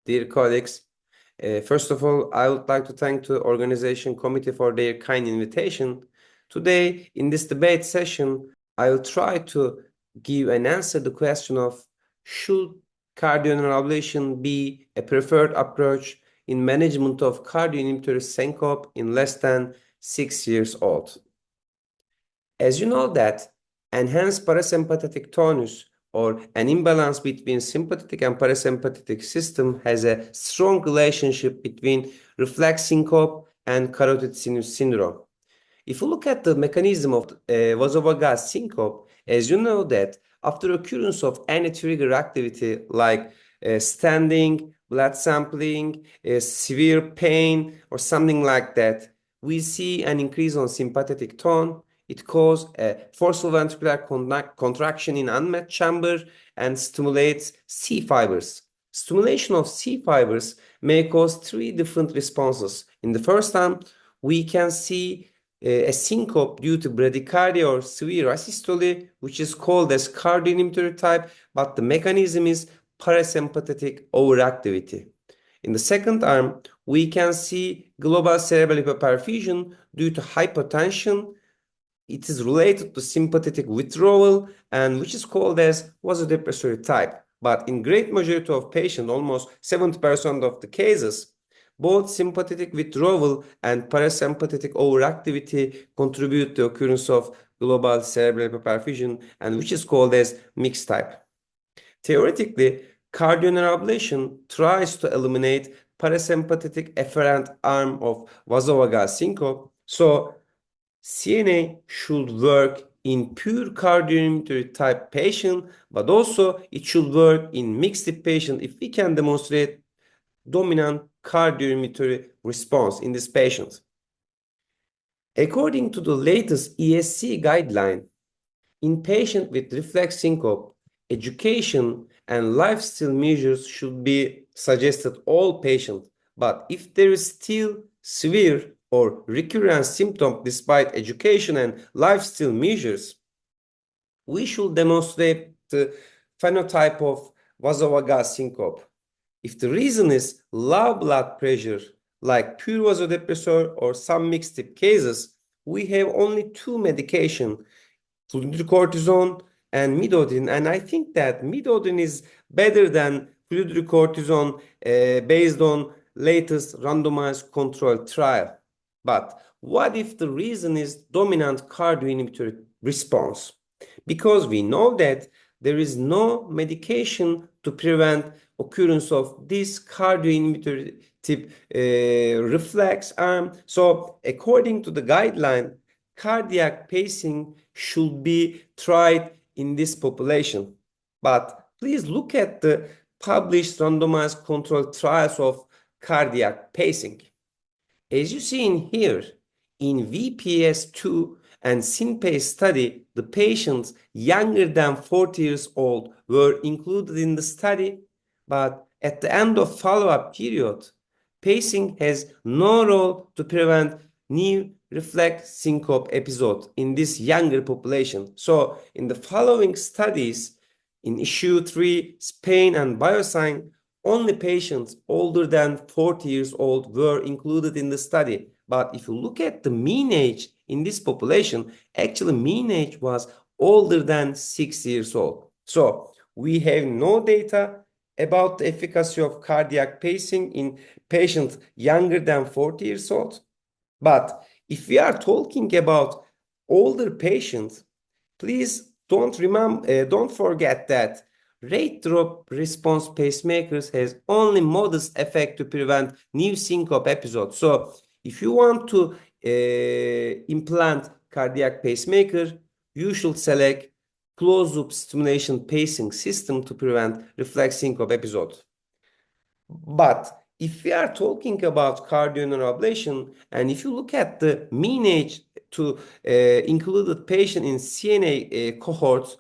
dear colleagues. First of all, I would like to thank the organization committee for their kind invitation. Today, in this debate session, I will try to give an answer to the question of should cardioneuroablation be a preferred approach in management of cardioinhibitory syncope in less than 6 years old. As you know that enhanced parasympathetic tonus or an imbalance between sympathetic and parasympathetic system has a strong relationship between reflex syncope and carotid sinus syndrome. If you look at the mechanism of vasovagal syncope, as you know that after occurrence of any trigger activity like standing, blood sampling, severe pain, or something like that, we see an increase on sympathetic tone. It causes a forceful ventricular contraction in unmet chamber and stimulates C fibers. Stimulation of C fibers may cause three different responses. In the first time, we can see a syncope due to bradycardia or severe asystole, which is called as cardioinhibitory type, but the mechanism is parasympathetic overactivity. In the second arm, we can see global cerebral hypoperfusion due to hypotension. It is related to sympathetic withdrawal and which is called as vasodepressor type. But in great majority of patients, almost 70% of the cases, both sympathetic withdrawal and parasympathetic overactivity contribute to occurrence of global cerebral hypoperfusion and which is called as mixed type. Theoretically, cardioneuroablation tries to eliminate parasympathetic efferent arm of vasovagal syncope. So CNA should work in pure cardioinhibitory type patient, but also it should work in mixed patient if we can demonstrate dominant cardioinhibitory response in this patient. According to the latest ESC guideline, in patient with reflex syncope, education and lifestyle measures should be suggested all patients. But if there is still severe or recurrent symptom despite education and lifestyle measures, we should demonstrate the phenotype of vasovagal syncope. If the reason is low blood pressure, like pure vasodepressor or some mixed type cases, we have only two medications, fludrocortisone and midodrine. And I think that midodrine is better than fludrocortisone based on latest randomized controlled trial. But what if the reason is dominant cardioinhibitory response? Because we know that there is no medication to prevent occurrence of this cardioinhibitory type reflex arm. So according to the guideline, cardiac pacing should be tried in this population. But please look at the published randomized controlled trials of cardiac pacing. As you see in here, in VPS2 and SynPace study, the patients younger than 40 years old were included in the study, but at the end of follow-up period, pacing has no role to prevent new reflex syncope episode in this younger population. So in the following studies, in issue 3, Spain and Biosign, only patients older than 40 years old were included in the study. But if you look at the mean age in this population, actually mean age was older than 6 years old. So we have no data about the efficacy of cardiac pacing in patients younger than 40 years old. But if we are talking about older patients, please don't forget that rate drop response pacemakers has only modest effect to prevent new syncope episodes. So if you want to implant cardiac pacemaker, you should select closed loop stimulation pacing system to prevent reflex syncope episode. But if we are talking about cardioneuroablation, and if you look at the mean age to included patient in CNA cohorts,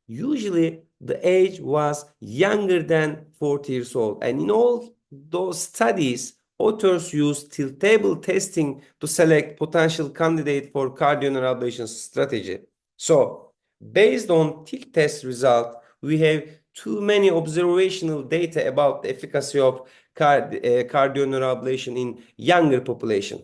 usually the age was younger than 40 years old. And in all those studies, authors used tilt table testing to select potential candidate for cardioneuroablation strategy. So based on tilt test result, we have too many observational data about the efficacy of cardioneuroablation in younger population.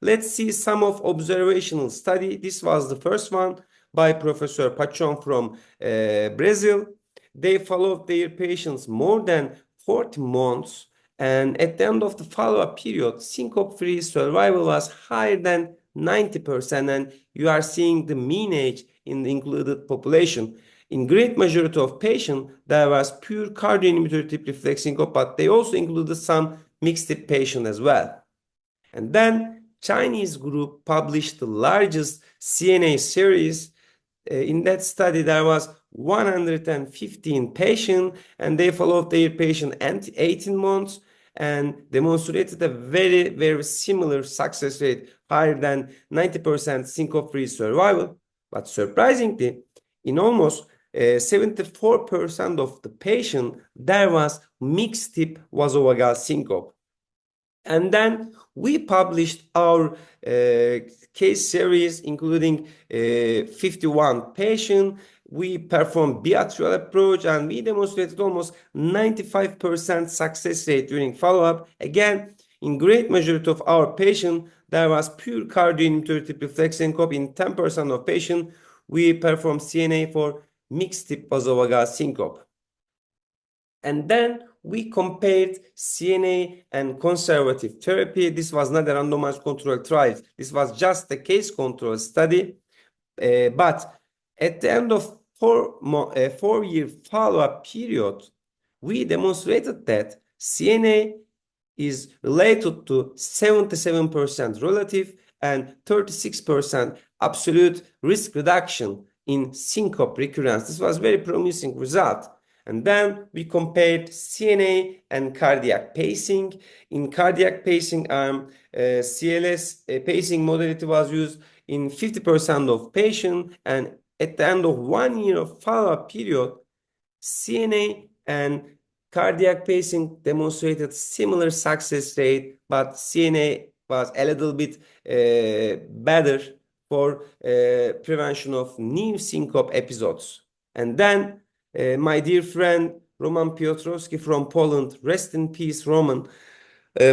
Let's see some of observational study. This was the first one by Professor Pachon from Brazil. They followed their patients more than 40 months, and at the end of the follow-up period, syncope-free survival was higher than 90%, and you are seeing the mean age in the included population. In great majority of patients, there was pure cardioinhibitory tip reflex syncope, but they also included some mixed tip patient as well. And then Chinese group published the largest CNA series. In that study, there was 115 patients, and they followed their patient 18 months and demonstrated a very, very similar success rate, higher than 90% syncope-free survival. But surprisingly, in almost 74% of the patient, there was mixed tip vasovagal syncope. And then we published our case series, including 51 patients. We performed biatrial approach, and we demonstrated almost 95% success rate during follow-up. Again, in great majority of our patients, there was pure cardioinhibitory tip reflex syncope. In 10% of patients, we performed CNA for mixed tip vasovagal syncope. And then we compared CNA and conservative therapy. This was not a randomized controlled trial. This was just a case control study. But at the end of 4-year follow-up period, we demonstrated that CNA is related to 77% relative and 36% absolute risk reduction in syncope recurrence. This was very promising result. And then we compared CNA and cardiac pacing. In cardiac pacing arm, CLS pacing modality was used in 50% of patients. And at the end of 1 year of follow-up period, CNA and cardiac pacing demonstrated similar success rate, but CNA was a little bit better for prevention of new syncope episodes. And then my dear friend Roman Piotrowski from Poland, rest in peace, Roman,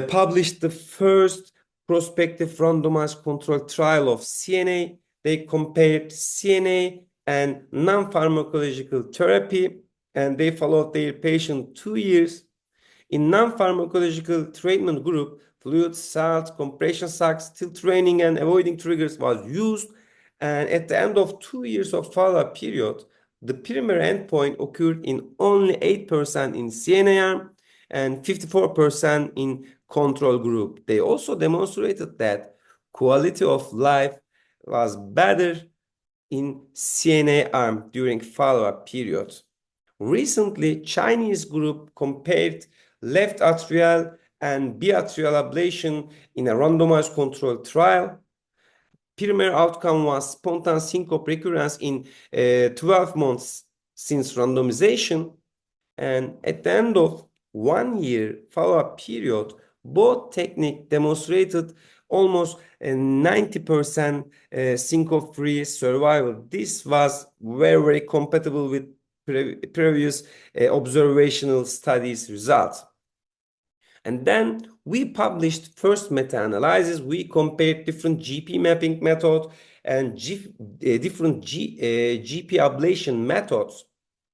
published the first prospective randomized controlled trial of CNA. They compared CNA and non-pharmacological therapy, and they followed their patient 2 years. In non-pharmacological treatment group, fluid, salt, compression socks, tilt training, and avoiding triggers was used. And at the end of 2 years of follow-up period, the primary endpoint occurred in only 8% in CNA arm and 54% in control group. They also demonstrated that quality of life was better in CNA arm during follow-up period. Recently, Chinese group compared left atrial and biatrial ablation in a randomized controlled trial. Primary outcome was spontaneous syncope recurrence in 12 months since randomization. And at the end of 1 year follow-up period, both techniques demonstrated almost 90% syncope-free survival. This was very, very compatible with previous observational studies results. And then we published first meta-analysis. We compared different GP mapping methods and different GP ablation methods.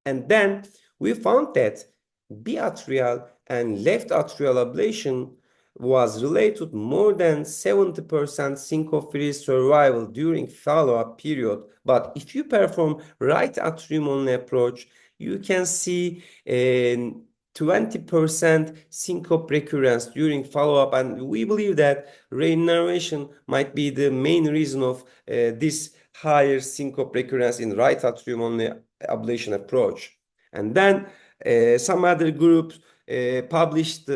And then we found that biatrial and left atrial ablation was related more than 70% syncope-free survival during follow-up period. But if you perform right atrium only approach, you can see 20% syncope recurrence during follow-up, and we believe that reinnervation might be the main reason of this higher syncope recurrence in right atrium only ablation approach. And then some other groups published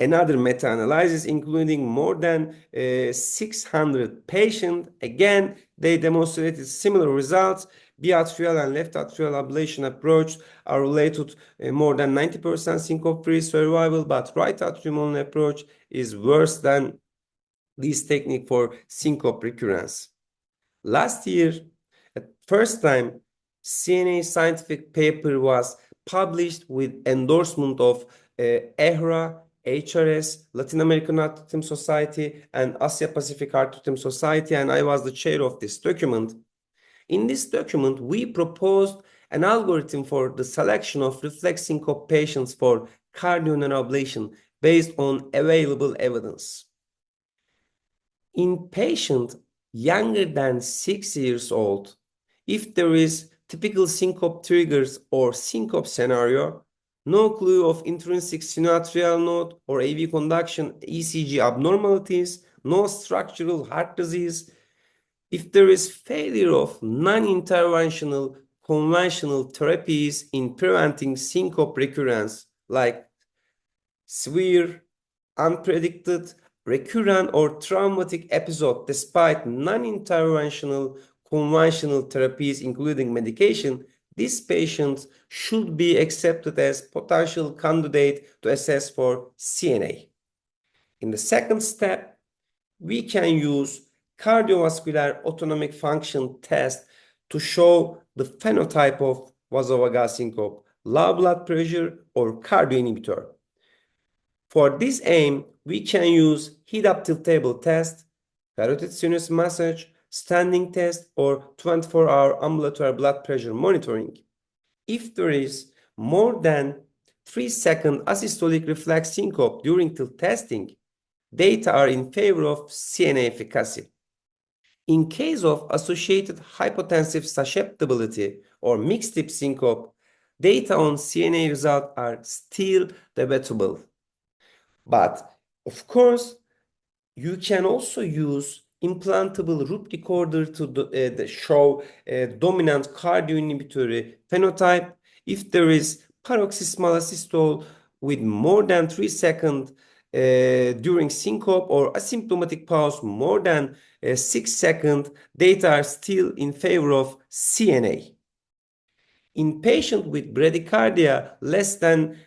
another meta-analysis including more than 600 patients. Again, they demonstrated similar results. Biatrial and left atrial ablation approach are related more than 90% syncope-free survival, but right atrium only approach is worse than this technique for syncope recurrence. Last year, at first time, CNA scientific paper was published with endorsement of EHRA, HRS, Latin American Heart Rhythm Society, and Asia Pacific Heart Rhythm Society, and I was the chair of this document. In this document, we proposed an algorithm for the selection of reflex syncope patients for cardioneuroablation based on available evidence. In patients younger than 6 years old, if there is typical syncope triggers or syncope scenario, no clue of intrinsic sinoatrial node or AV conduction ECG abnormalities, no structural heart disease, if there is failure of non-interventional conventional therapies in preventing syncope recurrence, like severe, unpredicted, recurrent, or traumatic episode despite non-interventional conventional therapies, including medication, these patients should be accepted as potential candidate to assess for CNA. In the second step, we can use cardiovascular autonomic function test to show the phenotype of vasovagal syncope, low blood pressure, or cardioinhibitor. For this aim, we can use heat-up tilt table test, carotid sinus massage, standing test, or 24-hour ambulatory blood pressure monitoring. If there is more than 3-second asystolic reflex syncope during tilt testing, data are in favor of CNA efficacy. In case of associated hypotensive susceptibility or mixed tip syncope, data on CNA results are still debatable. But of course, you can also use implantable root recorder to show dominant cardioinhibitory phenotype. If there is paroxysmal asystole with more than 3 seconds during syncope or asymptomatic pause more than 6 seconds, data are still in favor of CNA. In patients with bradycardia less than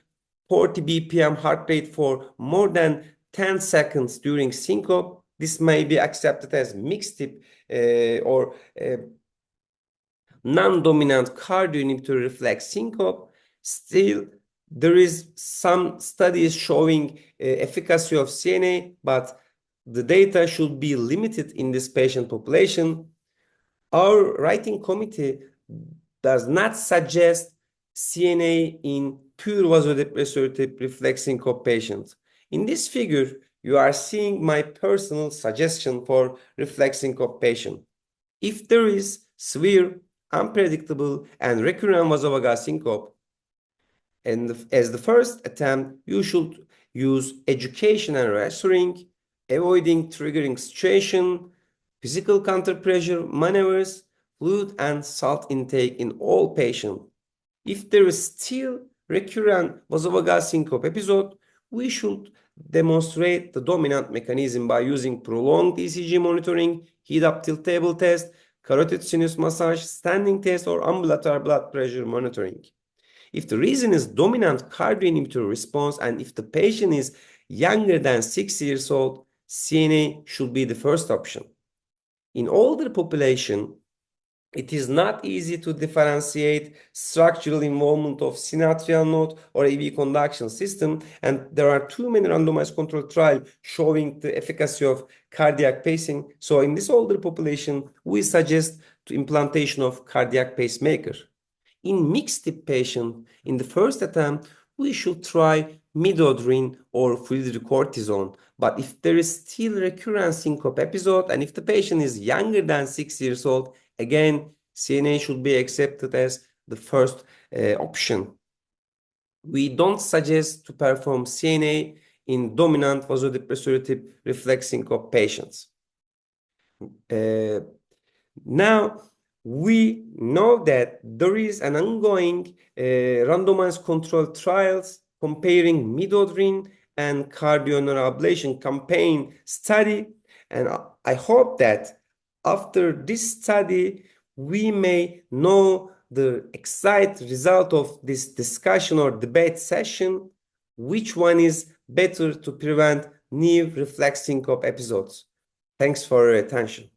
40 BPM heart rate for more than 10 seconds during syncope, this may be accepted as mixed tip or non-dominant cardioinhibitory reflex syncope. Still, there is some studies showing efficacy of CNA, but the data should be limited in this patient population. Our writing committee does not suggest CNA in pure vasodepressive reflex syncope patients. In this figure, you are seeing my personal suggestion for reflex syncope patient. If there is severe, unpredictable, and recurrent vasovagal syncope, and as the first attempt, you should use education and reassuring, avoiding triggering situation, physical counterpressure maneuvers, fluid and salt intake in all patients. If there is still recurrent vasovagal syncope episode, we should demonstrate the dominant mechanism by using prolonged ECG monitoring, heat-up tilt table test, carotid sinus massage, standing test, or ambulatory blood pressure monitoring. If the reason is dominant cardioinhibitory response and if the patient is younger than 6 years old, CNA should be the first option. In older population, it is not easy to differentiate structural involvement of sinoatrial node or AV conduction system, and there are too many randomized controlled trials showing the efficacy of cardiac pacing. So in this older population, we suggest the implantation of cardiac pacemaker. In mixed tip patient, in the first attempt, we should try midodrine or fludrocortisone. But if there is still recurrent syncope episode and if the patient is younger than 6 years old, again, CNA should be accepted as the first option. We don't suggest to perform CNA in dominant vasodepressive reflex syncope patients. Now, we know that there is an ongoing randomized controlled trials comparing midodrine and cardioneuroablation campaign study, and I hope that after this study, we may know the exact result of this discussion or debate session, which one is better to prevent new reflex syncope episodes. Thanks for your attention.